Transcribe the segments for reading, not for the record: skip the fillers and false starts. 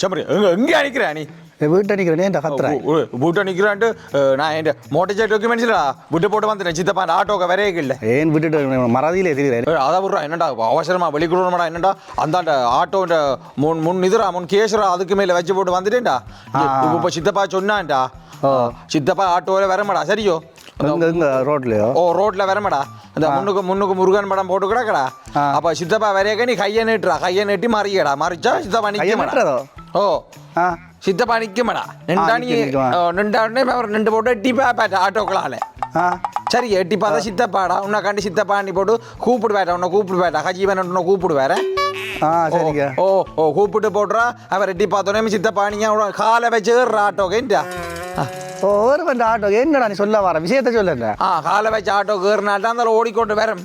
சமரி எங்கே அனுக்கிறா நீ வீட்டை நிற்கிறேன் இந்த கத்துறேன் வீட்டை நிற்கிறான்ட்டு நான் என் மோட்டர் டாக்குமெண்ட்ஸில் விட்டு போட்டு வந்துட்டேன் சித்தப்பா அந்த ஆட்டோக்கு வரையே இல்லை ஏன் விட்டுட்டு மறதியிலே தெரியுறேன் அதான் விட்றா என்னடா அவசரமா வெளிக்குறோம்டா என்னடா அந்த ஆட்டோட முன் இதுரா முன் கேசுரா அதுக்கு மேலே வச்சு போட்டு வந்துட்டேன்டா இப்போ சித்தப்பா சொன்னான்டா சித்தப்பா ஆட்டோவில் வரமாடா சரியோ ரோட்லயோ ரோட்ல வரமாடா இந்த முன்னுக்கு முருகன் படம் போட்டு கிடக்கடா அப்ப சித்தப்பா வரையக்க நீ கையை நீட்டி மறியடா மறிச்சா சித்தப்பா நிக்க மாட்டா ஓ சித்தப்பா நிக்க மாடா நின்று போட்டு எட்டி பாப்பா ஆட்டோக்களால சரி எட்டி பார்த்தா சித்தப்பாடா உன்னை கண்டு சித்தப்பா நீ போட்டு கூப்பிடுவேட்டா உன்னை கூப்பிடுவேட்டா கஜீவன் உன்னை கூப்பிடுவேற சரிங்க ஓ கூப்பிட்டு போட்டுறா அவர் எட்டி பார்த்தோன்னே சித்தப்பா நீங்க காலை வச்சு ஆட்டோக்கேன்டா ஒரு பண்ண ஆட்டோ என்னடா நீ சொல்ல வர விஷயத்த சொல்லுங்க காலை வச்சு ஆட்டோ கேறினாட்டா அந்த ஓடிக்கொண்டு வரும்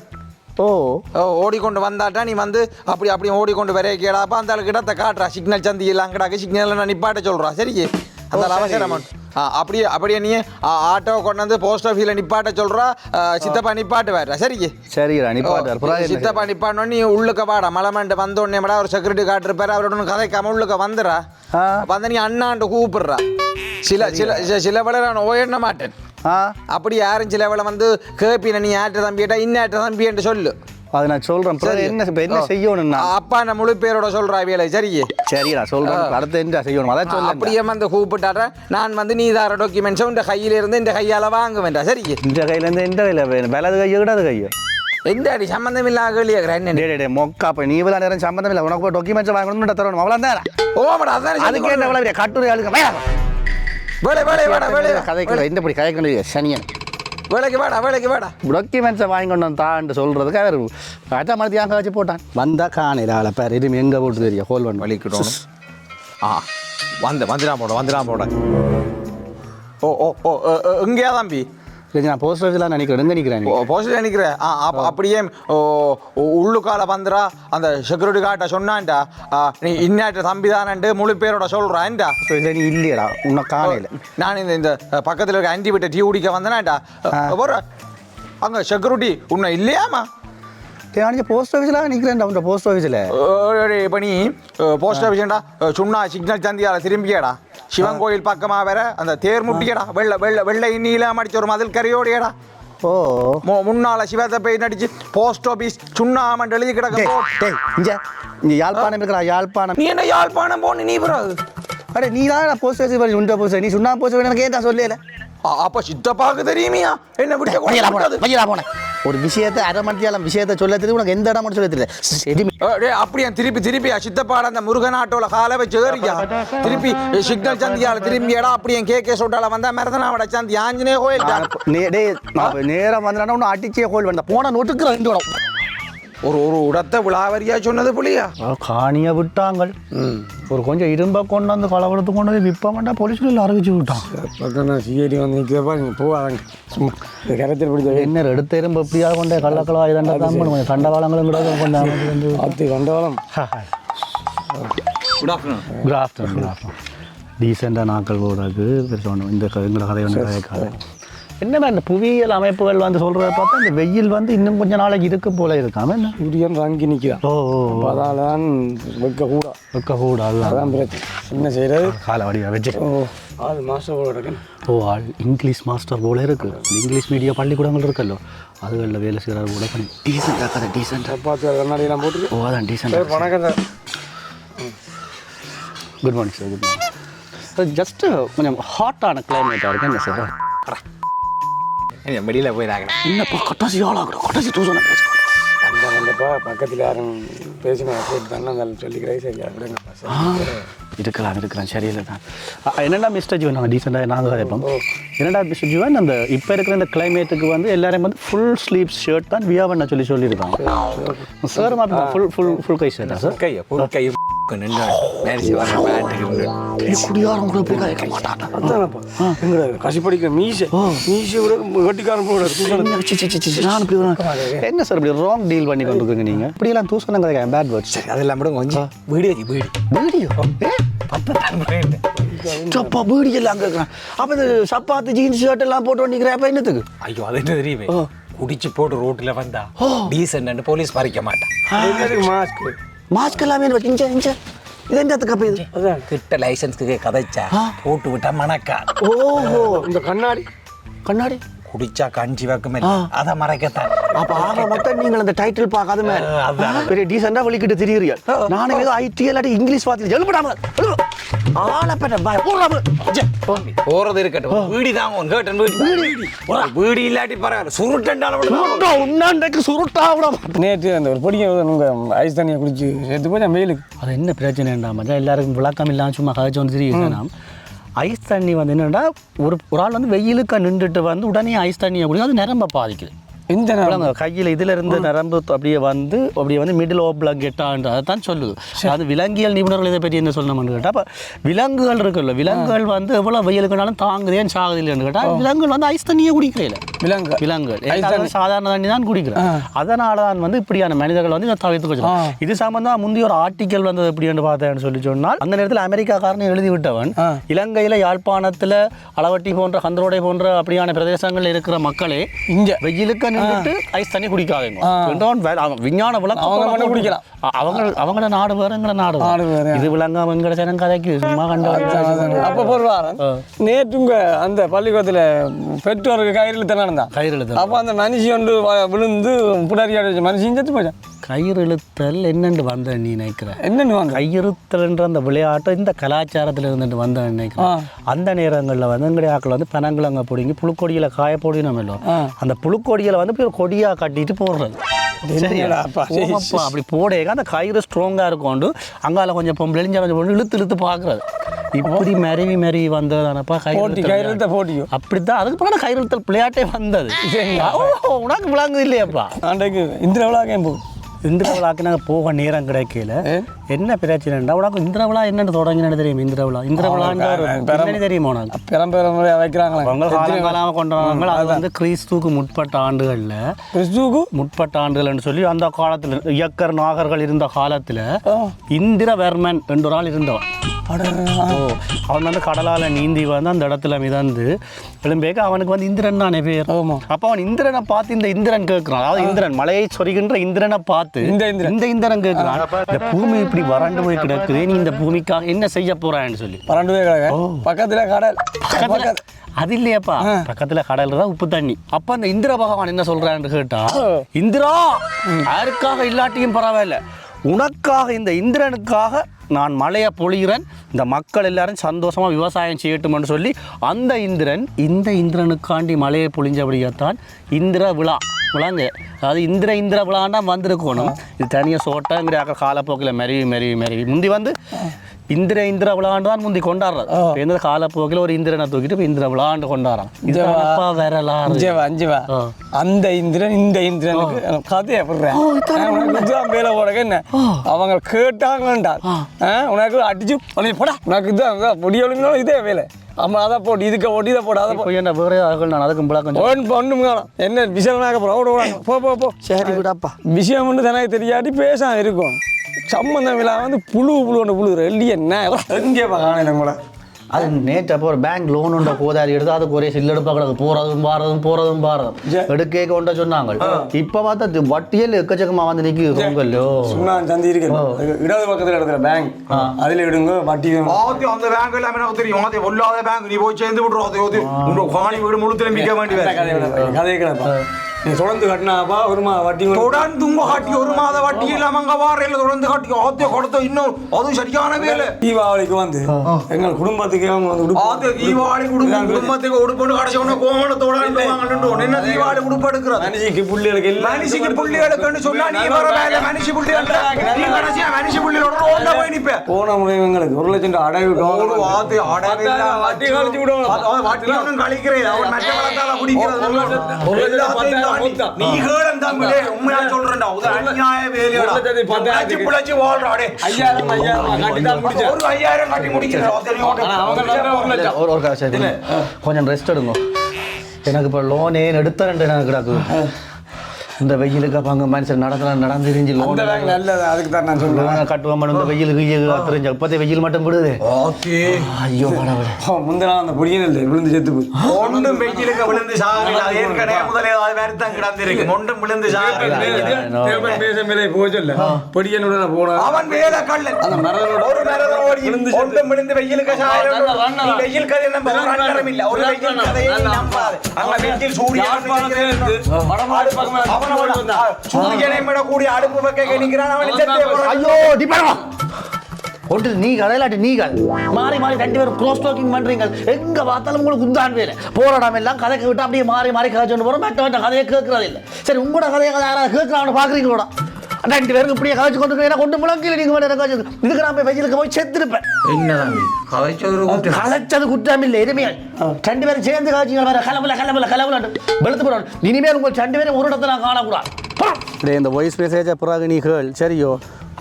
ஓடிக்கொண்டு வந்தாட்டா நீ வந்து அப்படி ஓடிக்கொண்டு வரைய கேடாப்பா அந்த கிட்ட காட்டுறா சிக்னல் சந்தி எல்லாம் கிடாக்கு சிக்னல் நான் நிப்பாட்ட சொல்றா சரி அந்த அவசரம் அப்படியே நீ ஆட்டோ கொண்டு வந்து போஸ்ட் ஆஃபீஸில் நிப்பாட்ட சொல்றா சித்தப்பா நிப்பாட்டு வேற சரிடா நிப்பாட்டு சித்தப்பா நிப்பாட்டணும் நீ உள்ளுக்க வாடா மலைமண்டு வந்தோடனே மேடா ஒரு செக்யூரிட்டி கார்டு இருப்பாரு அவரோட கதைக்காம உள்ளுக்க வந்துடுறா வந்து நீ அண்ணாண்டு கூப்பிடுறா சில வேலை நான் ஓயிட மாட்டேன் அப்படி யாரும் சில வேலை வந்து கேப்பின நீ ஆட்ட தம்பிட்டா இன்னட்ட தம்பி என்று சொல்லு அது நான் சொல்றேன் என்ன செய்யணும் அப்பா நான் முழு பேரோட சொல்றா வேலை சரிடா சொல்றேன் அடுத்து என்ன செய்யணும் அதான் சொல்ல அப்படியே வந்து கூப்பிட்டார நான் வந்து நீ தார டாக்குமெண்ட்ஸும் இந்த கையில இருந்து இந்த கையால வாங்குவேன்டா சரி இந்த கையில இருந்து எந்த கையில வலது கையோ இடது கையோ எந்த அடி சம்பந்தம் இல்லாத கேள்வி மொக்கா அப்ப நீ இவ்வளவு நேரம் சம்பந்தம் இல்லை உனக்கு டாக்குமெண்ட்ஸ் வாங்கணும்னு தரணும் அவ்வளவுதான் ஓமாடா அதுக்கு என்ன அவ்வளவு கட்டுரை ஆளுங்க கதைக்கு இந்த படி கதைக்கணும் சனியன் வேலைக்கு வேடா டாக்குமெண்ட்ஸை வாங்கிட்டு தான்ட்டு சொல்கிறதுக்கு அவர் அட்டா மரத்தி அங்கே வச்சு போட்டான் வந்தால் காணையில் ஆளை பேர் எதுவும் எங்கே போட்டு தெரியும் ஹோல் பண்ணி வலிக்கிட்டோம் வந்துடாம போட ஓ எங்கேயா தம்பி நான் போஸ்ட் ஆஃபீஸில் நினைக்கிறேன் எங்கே நிற்கிறேன் போஸ்டில் நிற்கிறேன் அப்படியே உள்ளுக்கால வந்துடா அந்த செக்யூரிட்டி கார்ட்டை சொன்னான்டா நீ இன்னாட்ட தம்பி தானன்ட்டு முழு பேரோட சொல்கிறான்டா நீ இல்லையடா உன்னை காணையில் நான் இந்த பக்கத்தில் இருக்க ஆன்டி விட்ட டீ குடிக்க வந்தேனான்டா போகிற அங்கே செக்யூரிட்டி உன்னை இல்லையாமா போஸ்ட் ஆஃபீஸில் நிற்கிறேன்டா உன் போஸ்ட் ஆஃபீஸில் இப்போ நீ போஸ்ட் ஆஃபீஸ்டா சுண்ணா சிக்னல் சந்தியால திரும்பியடா சிவன் கோயில் பக்கமா வேற அந்த தேர் முட்டியடா வெள்ளை இன்னில மடிச்ச ஒரு மதில் கரையோடியடா முன்னால சிவத்தை போய் நடிச்சு போஸ்ட் ஆஃபீஸ் சுண்ணாமன் எழுதி கிடக்க இங்கே யாழ்ப்பாணம் இருக்கிறா யாழ்ப்பாணம் நீ என்ன யாழ்ப்பாணம் போன நீ பிறகு அடே நீ தான் போஸ்ட் ஆஃபீஸ் உண்ட போஸ்ட் நீ சுண்ணா போஸ்ட் எனக்கு ஏன் சொல்லல அப்ப சித்தப்பாக்கு தெரியுமியா என்ன விட்டு போனேன் ஒரு விஷயத்தை அரை மணித்தியாலம் விஷயத்தை சொல்ல தெரியும் உனக்கு எந்த இடம் சொல்ல தெரியல அப்படியா திருப்பியா சித்தப்பாட அந்த முருகன் ஆட்டோல காலை வச்சு ஏறியா திருப்பி சிக்னல் சந்தியால திரும்பியடா அப்படியே கேகே சொட்டால வந்தா மரதனாவோட சந்தி ஆஞ்சநேய கோயில் நேரம் வந்தா ஒன்று அடிச்சே கோயில் வந்தா போன நோட்டுக்கு 2 இடம் ஒரு இடத்தை விழாவரியா சொன்னது புள்ளியா காணியை விட்டாங்கள் ஒரு கொஞ்சம் இரும்பை கொண்டு வந்து கலவரத்து கொண்டு வந்து விற்பமாட்டா போலீஸ்ல அறிவிச்சு விட்டான் சிஐடி வந்து நிற்கிறப்பா நீங்கள் போவாங்க சும்மா கரைச்சல் பிடிச்ச என்ன எடுத்த இரும்பு எப்படியா கொண்டே கள்ளக்களா இதண்டா தான் பண்ணுவோம் கண்டவாளங்களும் கூட கொண்டாந்து அது கண்டவாளம் குட் ஆஃப்டர்நூன் டீசெண்டாக நாட்கள் போடுறது பெருசாக இந்த எங்களோட கதை ஒன்று கதைக்காது என்னன்னா இந்த புவியியல் அமைப்புகள் வந்து சொல்கிறத பார்த்தா இந்த வெயில் வந்து இன்னும் கொஞ்சம் நாளைக்கு இருக்கு போல இருக்காம என்ன சூரியன் வாங்கி நிற்கிறான் அதால் தான் வைக்கக்கூடா அதான் பிரச்சனை என்ன செய்கிறது காலை வடிவா வச்சு ஆள் மாஸ்டர் போல இருக்கு ஆள் இங்கிலீஷ் மாஸ்டர் போல இருக்கு இங்கிலீஷ் மீடியம் பள்ளிக்கூடங்கள் இருக்கல்லோ அதுகளில் வேலை செய்கிறார் கூட பண்ணி டீசெண்டாக கதை டீசெண்டாக பார்த்து கண்ணாடியெல்லாம் போட்டு அதான் டீசெண்டாக வணக்கம் sir good morning sir good morning sir just கொஞ்சம் ஹாட்டான கிளைமேட்டாக இருக்கு என்ன சார் வெளியில போயிடாங்க என்னப்பா கட்டாசி ஆளாகணும் கட்டாசி தூசணம் பேசுகிறோம் வந்தப்பா பக்கத்தில் யாரும் பேசினா போட்டு தானே சொல்லிக்கிறேன் சரியா இருக்கலாம் சரியில்லை தான் என்னடா மிஸ்டர் ஜீவன் நாங்கள் டீசெண்டாக நாங்கள் கேட்போம் என்னடா மிஸ்டர் ஜீவன் அந்த இப்போ இருக்கிற இந்த கிளைமேட்டுக்கு வந்து எல்லாரும் வந்து ஃபுல் ஸ்லீவ் ஷர்ட் தான் வியா பண்ண சொல்லியிருக்காங்க சார் ஃபுல் கை ஷர்ட்டா சார் ஃபுல் கை குடியாரம் கூட போய் கேட்க மாட்டாங்க கசிப்படிக்கிற மீசை வெட்டிக்காரன் போட என்ன சார் இப்படி ராங் டீல் பண்ணி கொண்டிருக்கீங்க நீங்கள் இப்படியெல்லாம் தூசணம் கிடையாது பேட் வேர்ட்ஸ் அதெல்லாம் கூட கொஞ்சம் வீடியோ சப்பா வீடியோ எல்லாம் கேட்குறேன் அப்போ இந்த சப்பாத்து ஜீன்ஸ் ஷர்ட் எல்லாம் போட்டு வண்டிக்கிறேன் அப்போ என்னத்துக்கு ஐயோ அது என்ன தெரியுமே குடிச்சு போட்டு ரோட்ல வந்தா டீசென்ட் போலீஸ் பறிக்க மாட்டான் மாஸ்க் மாஸ்க் எல்லாமே இஞ்ச இது என்னத்துக்கு அப்ப இது கிட்ட லைசன்ஸ்க்கு கதைச்சா போட்டு விட்டா மணக்கா. ஓஹோ இந்த கண்ணாடி கண்ணாடி குடிச்சா கஞ்சி வைக்குமே அதை மறைக்கத்தான். அப்ப ஆக மொத்தம் நீங்கள் அந்த டைட்டில் பார்க்காத மாதிரி பெரிய டீசெண்டா வெளிக்கிட்டு திரியுறீங்க. நானும் ஏதோ ஐடி இல்லாட்டி இங்கிலீஷ் பார்த்து எழுப்படாம ஆளப்பட்ட பாய் போறது இருக்கட்டும். வீடி தாங்க கேட்டன் வீடி இல்லாட்டி பரவாயில்ல. சுருட்டண்டால உன்னாண்டைக்கு சுருட்டா விட நேற்று அந்த ஒரு பொடிக்க உங்கள் ஐஸ் தண்ணியை குடிச்சு சேர்த்து போய் வெயிலுக்கு அது என்ன பிரச்சனைண்டா மச்சான், எல்லாருக்கும் விளக்கம் இல்லாமல் சும்மா கதைச்சு வந்து தெரியும். ஐஸ் தண்ணி வந்து என்னென்னா ஒரு ஆள் வந்து வெயிலுக்கு நின்றுட்டு வந்து உடனே ஐஸ் தண்ணியை குடிக்கும், அது நிரம்ப பாதிக்குது. இந்த கையில் இதில் இருந்து நரம்பு அப்படியே வந்து மிடில் ஓப்ல கெட்டான்ற அதை தான் சொல்லுது. அது விலங்கியல் நிபுணர்கள் இதை பற்றி என்ன சொல்லணும்னு கேட்டால், அப்போ விலங்குகள் இருக்குல்ல, விலங்குகள் வந்து எவ்வளோ வெயிலுக்குனாலும் தாங்குதேன்னு சாகுது இல்லைன்னு கேட்டால், விலங்குகள் வந்து ஐஸ் தண்ணியை குடிக்கிறேன். விலங்குகள் சாதாரண தண்ணி தான் குடிக்கிறேன். அதனால தான் வந்து இப்படியான மனிதர்கள் வந்து இதை தவிர்த்து வச்சுருக்கோம். இது சம்பந்தமாக முந்தைய ஒரு ஆர்டிக்கல் வந்தது எப்படின்னு பார்த்தேன்னு சொல்லி சொன்னால், அந்த நேரத்தில் அமெரிக்காக்காரன் எழுதி விட்டவன், இலங்கையில் யாழ்ப்பாணத்தில் அளவட்டி போன்ற கந்தரோடை போன்ற அப்படியான பிரதேசங்கள் இருக்கிற மக்களே இங்கே வெயிலுக்கு ஐஸ் தண்ணி குடிக்காதீங்க. விஞ்ஞான விளக்கம் குடிக்கலாம். அவங்கள நாடு வேற, எங்களை நாடு வேற. இது விளங்காம எங்கட ஜனம் கதைக்கு சும்மா கண்டு. அப்போ போடுவாரன் நேற்று அந்த பள்ளிக்கூடத்தில் பெற்றோருக்கு கயிறு நடந்தான். கயிறு இழுத்தல் அப்போ அந்த மனுஷி ஒன்று விழுந்து புடரியாடி மனுஷன் செத்து போச்சான். கயிறு இழுத்தல் என்னென்று வந்த நீ நினைக்கிற? என்னென்னு வாங்க கையிறுத்தல்ன்ற அந்த விளையாட்டு இந்த கலாச்சாரத்தில் இருந்துட்டு வந்த நினைக்கிறேன். அந்த நேரங்களில் வந்து எங்களுடைய ஆக்கள் வந்து பனங்குளங்க பிடிங்கி புழுக்கொடியில் காய போடினோம் இல்லை, அந்த புழுக்கொடியில் வந்து ஒரு கொடியாக கட்டிட்டு போடுறது. அப்படி போடேங்க அந்த கயிறு ஸ்ட்ராங்காக இருக்கும். அங்கால கொஞ்சம் பொம்பளை கொஞ்சம் இழுத்து பார்க்குறது. இப்படி மருவி வந்ததானப்பா கயிறு போட்டியும் அப்படித்தான். அதுக்கு பிறகு கயிறு இழுத்தல் விளையாட்டே வந்தது. உனக்கு விளாங்குது இல்லையாப்பா? அன்றைக்கு இந்திர விழாக்கேன் போகும். இந்திர விழாக்கு நாங்கள் போக நேரம் கிடைக்கல. என்ன பிரச்சனைண்டா, உனக்கு இந்திர விழா என்னென்னு தொடங்கினு தெரியும்? இந்திர விழான்னு தெரியுமா உனக்கு? பெரம்பெருமுறையாக வைக்கிறாங்களே அவங்க காலங்காலமாக கொண்டாடுறாங்க. அது வந்து கிறிஸ்துவுக்கு முற்பட்ட ஆண்டுகள்னு சொல்லி அந்த காலத்தில் இயக்கர் நாகர்கள் இருந்த காலத்தில் இந்திரவர்மன் என்ற ஒரு ஆள் இருந்தவன். அவன் வந்து கடலால் நீந்தி வந்து அந்த இடத்துல மிதந்து எழும்பேக்க அவனுக்கு வந்து இந்திரன் தானே பேர். அப்போ அவன் இந்திரனை பார்த்து இந்த இந்திரன் கேட்கிறான், அதாவது இந்திரன் மலையை சொரிகின்ற இந்திரனை பார்த்து இந்த இந்திரன் கேட்கிறான், இந்த பூமி இப்படி வறண்டு போய் கிடக்குது, நீ இந்த பூமிக்காக என்ன செய்ய போறான்னு சொல்லி. வறண்டு போய் கிடக்கு பக்கத்துல கடல். அது இல்லையாப்பா, பக்கத்துல கடல் தான் உப்பு தண்ணி. அப்ப அந்த இந்திர பகவான் என்ன சொல்றான்னு கேட்டா, இந்திரா யாருக்காக இல்லாட்டியும் பரவாயில்ல, உனக்காக இந்த இந்திரனுக்காக நான் மழையை பொழிகிறேன், இந்த மக்கள் எல்லாரும் சந்தோஷமாக விவசாயம் செய்யட்டும்னு சொல்லி அந்த இந்திரனுக்காண்டி மழையை பொழிஞ்சபடியாத்தான் இந்திர விழாங்க. அதாவது இந்திர விழான்னா வந்திருக்கணும். இது தனியாக சோட்டங்கிற காலப்போக்கில் மருவி முந்தி வந்து இந்திர விழாண்டு தான் முந்தி கொண்டாடுறது. எந்த காலப்போக்கில் ஒரு இந்திரனை தூக்கிட்டு இப்போ இந்திர விழாண்டு கொண்டாடுறான். இதுப்பா வரலாறு. அந்த இந்திரனுக்கு கதையை மேல போட என்ன அவங்க கேட்டாங்கண்டா உனக்கு அடிச்சு போடா, உனக்கு இதுதான் முடியலுங்களோ இதே வேலை. ஆமா அதை போட்டு இதுக்கு போட்டு இதை போட்டு அதை போய் என்ன வேற நான் அதுக்கு ஒன்றும் என்ன விஷயமாக போ சரி விடாப்பா. விஷயம் ஒன்று தானே தெரியாட்டி பேசாம இருக்கும். சம்பந்தம் விழா வந்து புழு இல்லையே என்ன எங்கே காணல கூட. அது நேற்று அப்போ ஒரு பேங்க் லோன் உண்ட போதாரி எடுத்து அதுக்கு ஒரே சில்லெடுப்பா கிடக்கு, போறதும் எடுக்க கொண்ட சொன்னாங்க. இப்ப பார்த்தா வட்டியல் எக்கச்சக்கமா வந்து நிற்குது. சந்தி இருக்கு இடது பக்கத்தில் எடுக்கிற பேங்க், அதுல எடுங்க வட்டி. அந்த பேங்க் எல்லாமே எனக்கு தெரியும். ஒல்லாத பேங்க் நீ போய் சேர்ந்து விடுறோம். வீடு முழு திரும்பிக்க வேண்டிய கதை கிடப்பா. நீ தொடர்ந்து கட்டினாப்பா ஒரு வட்டி தொடர்ந்து கட்டி ஒரு மாத வட்டி இல்லாம அங்க வாரையில தொடர்ந்து கட்டி ஆத்திய கொடுத்த இன்னும் அது சரியான வேலை. தீபாவளிக்கு வந்து எங்கள் குடும்பத்துக்கு தீபாவளி குடும்பத்துக்கு உடுப்பு கடைசி ஒண்ணு கோவணத்தோட என்ன தீபாவளி உடுப்பு எடுக்கிற மனுஷிக்கு புள்ளிகளுக்கு சொன்னா நீ வர வேலை மனுஷி புள்ளிகளோட ரோட்ல போய் நிப்ப. போன முறை எங்களுக்கு 1 லட்சம் அடைவு கழிக்கிறேன் அவன் மற்ற வளர்த்தால குடிக்கிறது. நீ கேளன் தம்பிலே உண்மையா சொல்றேன்டா, அது அநியாய வேலையடா. பிழைச்சு வாழ்றாடே. 5000 கட்டி தான் முடிச்சேன். ஒரு 5000 கட்டி முடிக்கிறேன். கொஞ்சம் ரெஸ்ட் எடுங்க. எனக்கு இப்போ லோனே எடுத்தேன் எனக்கு கிடக்கு. இந்த வெயிலுக்கு அப்போ அங்கே மனுஷன் நடந்து தெரிஞ்சு லோன் நல்லது அதுக்கு தான் நான் சொல்லுவேன் கட்டுவோம் இந்த வெயிலுக்கு தெரிஞ்சு இப்போதே வெயில் மட்டும் விடுது ஓகே ஐயோ முந்தினா அந்த பொடியும் இல்லை விழுந்து செத்து போய் ஒன்றும் வெயிலுக்கு விழுந்து சாகல ஏற்கனவே முதலே வருத்தம் கிடந்திருக்கு ஒன்றும் விழுந்து பொடியனோட போனா அவன் வேத கள்ளன் அந்த மரதனோட ஒரு மரதன் ஓடி ஒன்றும் விழுந்து வெயிலுக்கு சாகல வெயில் கதை நம்ம ஒரு இல்ல ஒரு வெயில் கதையை நம்பாது அங்க வெயில் சூரியன் சூரியனை விட கூடிய அடுப்பு வைக்க நிற்கிறான் அவன் ஐயோ டிபாரா ஒன்று நீங்கள் இல்லாட்டி நீங்கள் மாறி மாறி 2 பேரும் க்ரோஸ் டாக்கிங் பண்ணுறீங்க எங்கே பார்த்தாலும் உங்களுக்கு குந்தான் வேலை போராடாம எல்லாம் கதை விட்டு அப்படியே மாறி மாறி கதை கொண்டு போகிறோம் மற்ற கதையை கேட்கறது இல்லை சரி உங்களோட கதையை யாராவது கேட்கலாம்னு பார்க்குறீங்களோட 2 பேருக்கு இப்படியே கதைச்சு கொண்டு கொண்டு முழங்கில் நீங்கள் வேலை கதை இதுக்கு நான் போய் வெயிலுக்கு போய் செத்துருப்பேன் கலைச்சது குற்றம் இல்லை எதுமையால் 2 பேரும் சேர்ந்து காய்ச்சிங்க வேறு கலவுல வெளுத்து போடணும் இனிமேல் உங்கள் 2 பேரும் ஒரு இடத்துல நான் காணக்கூடாது இந்த வாய்ஸ் மெசேஜை பிறகு நீ கேள் சரியோ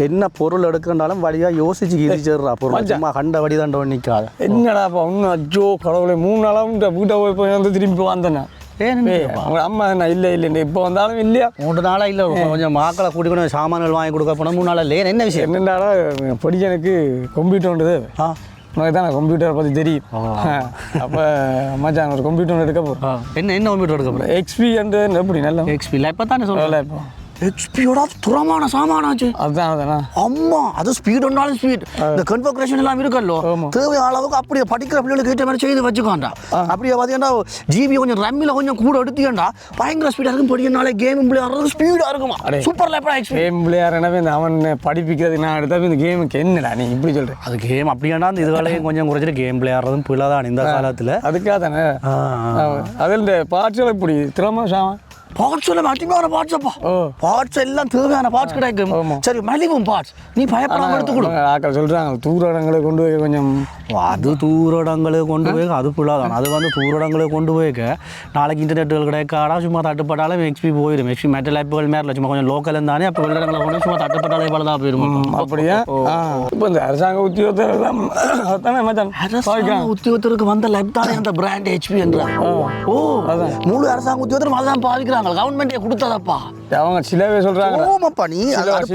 என்ன பொருள் எடுக்கிறனாலும் வழியாக யோசிச்சு கிதிச்சிடுறா பொருள் சும்மா கண்ட வடி தான் நிற்காது என்னடாப்பா இன்னும் அஜோ கடவுளை 3 நாளாக வீட்டை போய் வந்து திரும்பி வந்தேன் அவங்க அம்மா என்ன இல்லை இப்போ வந்தாலும் இல்லையா 3 நாளாக இல்லை கொஞ்சம் மாக்களை கூட்டிக்கணும் சாமான்கள் வாங்கி கொடுக்க போனால் 3 நாளாக இல்லையா என்ன விஷயம் என்னென்னா படிக்கனுக்கு கம்ப்யூட்டர்ன்றது உனக்கு தான் கம்ப்யூட்டரை பற்றி தெரியும் அப்போ மச்சான் ஒரு கம்ப்யூட்டர் எடுக்க போகிறோம் என்ன கம்ப்யூட்டர் எடுக்க போகிறோம் எக்ஸ்பி எப்படி நல்லா எக்ஸ்பியில் இப்போ தானே சொல்லலை இப்போ எக்ஸ்பியோட துரமான சாமானாச்சு அதுதான் அம்மா அது ஸ்பீட் ஒன்றாலும் ஸ்பீட் இந்த கன்ஃபர்குலேஷன் எல்லாம் இருக்கல்லோ தேவையான அளவுக்கு அப்படியே படிக்கிற பிள்ளைகளுக்கு ஏற்ற மாதிரி செய்து வச்சுக்கோண்டா அப்படியே பார்த்தீங்கன்னா ஜிபி கொஞ்சம் ரம்மில் கொஞ்சம் கூட எடுத்துக்கண்டா பயங்கர ஸ்பீடாக இருக்கும் படிக்கனாலே கேம் விளையாடுறது ஸ்பீடாக இருக்குமா சூப்பர் லேப்பா கேம் விளையாடுறவே இந்த அவன் படிப்பிக்கிறது நான் எடுத்தாவே இந்த கேமுக்கு என்னடா நீ இப்படி சொல்கிறேன் அது கேம் அப்படியாண்டா இந்த இதுவரையும் கொஞ்சம் குறைச்சிட்டு கேம் விளையாடுறதும் பிள்ளை தான் இந்த காலத்தில் அதுக்காக தானே அதில் இந்த பாட்சியில் இப்படி திறமை சாமான் பார்ட்ஸ் எல்லாம் அட்டிமையான பார்ட்ஸப்பா பார்ட்ஸ் எல்லாம் தேவையான பார்ட்ஸ் கிடைக்கும் சரி மலிவும் பார்ட்ஸ் நீ பயப்படாமல் எடுத்துக்கொடு ஆக்கள் சொல்கிறாங்க தூர இடங்களை கொண்டு போய் கொஞ்சம் அது தூர இடங்களுக்கு கொண்டு போய் அது ஃபுல்லாக அது வந்து தூர இடங்களுக்கு கொண்டு போய்க்க நாளைக்கு இன்டர்நெட்டுகள் கிடைக்காடா சும்மா தட்டுப்பட்டாலும் எக்ஸ்பி போயிடும் எக்ஸ்பி மெட்டல் ஆப்புகள் மேலே சும்மா கொஞ்சம் லோக்கல் இருந்தானே அப்போ வெளி இடங்களை கொண்டு சும்மா தட்டுப்பட்டாலே போல தான் போயிடும் அப்படியா இப்போ இந்த அரசாங்க உத்தியோகத்தர் உத்தியோகத்தருக்கு வந்த லைப் தானே அந்த பிராண்ட் ஹெச்பி என்ற முழு அரசாங்க உத்தியோகத்தரும் அதான் பாதிக்கிறாங்க கவர்மெண்டே கொடுத்ததப்பா அவங்க சிலவே சொல்றாங்க ஓமாப்பா நீ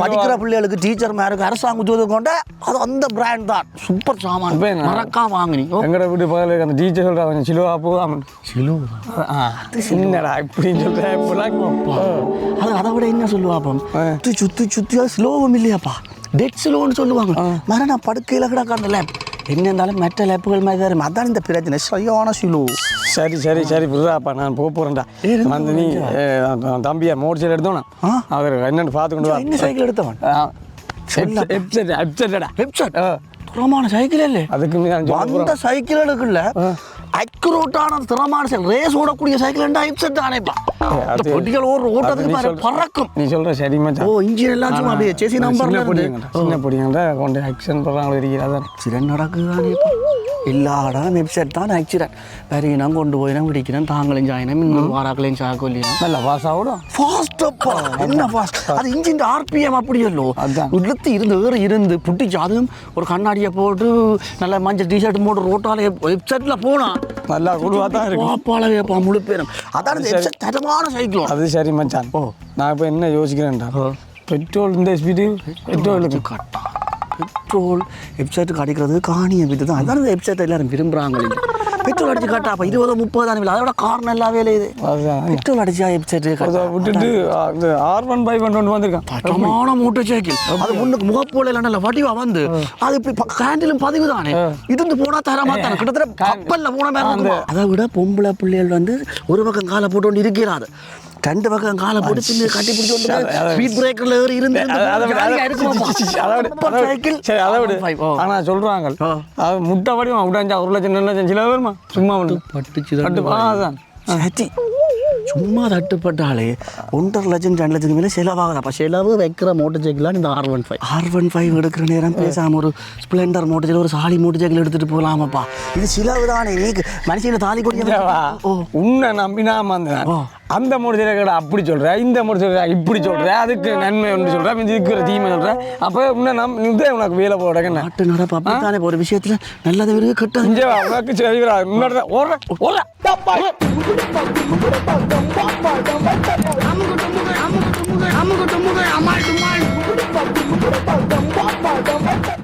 படிக்கிற பிள்ளைகளுக்கு டீச்சர் மேருக்கு அரசாங்க உத்தியோகம் கொண்ட அது அந்த பிராண்ட் தான் சூப்பர் சாமான் மறக்கா வாங்கினி எங்கட வீட்டு பக்கத்துல அந்த டீச்சர் சொல்றாங்க சிலுவா போகாம சின்னடா இப்படின்னு சொல்றேன் அது அதை விட என்ன சொல்லுவாப்பம் சுத்தியா ஸ்லோவும் இல்லையாப்பா டெட் ஸ்லோன்னு சொல்லுவாங்க மரண படுக்கையில் கிடக்காண்ட லேப் என்ன இருந்தாலும் மெட்ட லேப்புகள் மாதிரி தான் அதான் இந்த பிரச்சனை சரியான ஸ்லோ சரி புரியாப்பா நான் போகிறேன்டா வந்து நீ தம்பியா மோட்டர் சைக்கிள் எடுத்தோன்னா அவர் என்னென்னு பார்த்து கொண்டு வா என்ன சைக்கிள் எடுத்தவன் வெப்சைட் துரமான சைக்கிள் இல்லை அதுக்கு அந்த சைக்கிள் எடுக்கல அக்யூரேட்டான திறமான சைக்கிள் ரேஸ் ஓடக்கூடிய சைக்கிள் ஹெப்செட் தானேப்பா பொட்டிகள் ஓட்டுறதுக்கு பறக்கும் நீ சொல்ற சரி மச்சான் இன்ஜின் எல்லாம் சும்மா அப்படியே சேசி நம்பர்ல சின்ன பொடிங்க கொண்டு ஆக்சிடென்ட் பண்றாங்க இருக்கிறதா ஆக்சிடென்ட் நடக்குதானேப்பா எல்லா இடம் வெப்சைட் தான் ஆக்சிடென்ட் வேற நான் கொண்டு போய் நான் பிடிக்கிறேன் தாங்களையும் ஜாயினம் இன்னும் வாராக்களையும் சாக்கொல்லியும் நல்லா ஃபாஸ்ட் ஆகும் ஃபாஸ்டப்பா என்ன ஃபாஸ்ட் அது இன்ஜின் ஆர்பிஎம் அப்படி இல்லோ இழுத்து இருந்து புட்டிச்சு அதுவும் ஒரு கண்ணாடியை போட்டு நல்ல மஞ்சள் டிஷர்ட் போட்டு ரோட்டால வெப்சைட்ல போனா நல்லா குழுவா தான் இருக்கும் பாப்பாலவேப்பா முழு பேரும் அதான் வெப்சைட் தரமான சைக்கிள் அது சரி மச்சான் நான் இப்போ என்ன யோசிக்கிறேன்டா பெட்ரோல் இந்த ஸ்பீடு பெட்ரோலுக்கு கட்டா பெட்ரோல் வெப்சைட்டுக்கு அடிக்கிறது காணியை விட்டு தான் அதான் இந்த வெப்சைட்டை எல்லாரும் விரும்புகிறாங்க பெட்ரோல் அடிச்சு காட்டா அப்போ 20-30 தானே இல்லை அதோட காரணம் எல்லா வேலையுது பெட்ரோல் அடிச்சா வெப்சைட்டு விட்டுட்டு இந்த R15 கொண்டு வந்திருக்கான் பட்டமான மோட்டர் சைக்கிள் அது முன்னுக்கு முகப்போல இல்லைன்னா வடிவா வந்து அது இப்படி கேண்டிலும் பதிவு தானே இருந்து போனால் தரமா தானே கிட்டத்தட்ட கப்பலில் போன மாதிரி அதை விட பொம்பளை பிள்ளைகள் வந்து ஒரு பக்கம் காலை போட்டு கொண்டு இருக்கிறாது 2 பக்கம் காலை போட்டு பின்ன கட்டி பிடிச்சி ஸ்பீட் பிரேக்கர்ல ஏறி இருந்து ஆனா சொல்றாங்க அது முட்டை வடிவம் விடாஞ்சா 1 லட்சம் 2 லட்சம் சில வருமா சும்மா பட்டு சும்மா தட்டுப்பட்டாலே 1.5 லட்சம் 2 லட்சத்துக்கு மேலே செலவாகுது அப்போ செலவு வைக்கிற மோட்டர் சைக்கிளாக இந்த R15 எடுக்கிற நேரம் பேசாமல் ஒரு ஸ்ப்ளெண்டர் மோட்டர் சைக்கிள் ஒரு சாலி மோட்டர் சைக்கிள் எடுத்துகிட்டு போகலாமப்பா இது செலவு தானே நீ மனுஷனை தாலி கொடியா உன்னை நம்பினா அந்த முடிச்சல கடை அப்படி சொல்ற இந்த முடிச்சல இப்படி சொல்ற அதுக்கு நன்மை ஒன்று சொல்ற இதுக்கு ஒரு தீமை சொல்ற அப்போ இன்னும் உனக்கு வேலை போடுறேன் நாட்டு நடப்பு அப்படித்தானே ஒரு விஷயத்துல நல்லது இருக்கு கெட்டது இங்கே உனக்கு சரிவரா முன்னாடி ஓடுற